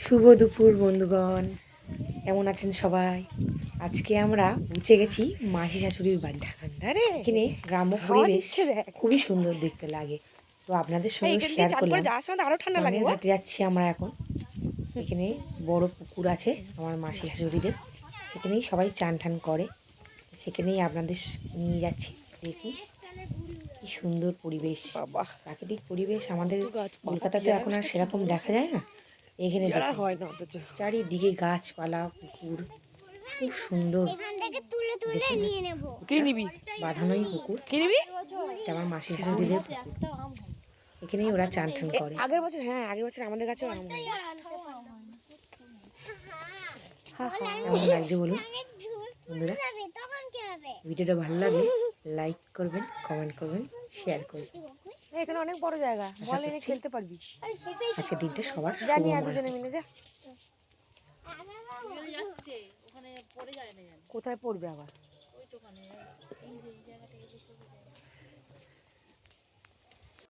শুভ দুপুর বন্ধুগণ, কেমন আছেন সবাই? আজকে আমরা পৌঁছে গেছি মাসি শাশুড়ির বাড়ি। এখানে গ্রাম্য পরিবেশ খুবই সুন্দর দেখতে লাগে, তো আপনাদের সঙ্গে শেয়ার করলাম। স্নানের ঘাটে যাচ্ছি আমরা এখন। এখানে বড় পুকুর আছে আমার মাসি শাশুড়িদের, সেখানেই সবাই চান টান করে, সেখানেই আপনাদের নিয়ে যাচ্ছি। দেখুন কি সুন্দর পরিবেশ, প্রাকৃতিক পরিবেশ। আমাদের কলকাতাতে এখন আর সেরকম দেখা যায় না। এখানে হয় না, অথচ চারিদিকে গাছপালা, পুকুর, খুব সুন্দর। বাঁধানোই পুকুর, এটা আমার মাসি শাশুড়িদের পুকুর। এখানেই ওরা চান টান করে। আগের বছর আমাদের কাছে কেমন লাগছে বলুন বন্ধুরা? ভিডিওটা ভালো লাগলে লাইক করবেন, কমেন্ট করবেন, শেয়ার করবেন। এখানে অনেক বড় জায়গা, বল এনে খেলতে পারবি। আজকে দিনটা সবার দুজনে মিলে যা। কোথায় পড়বে আবার?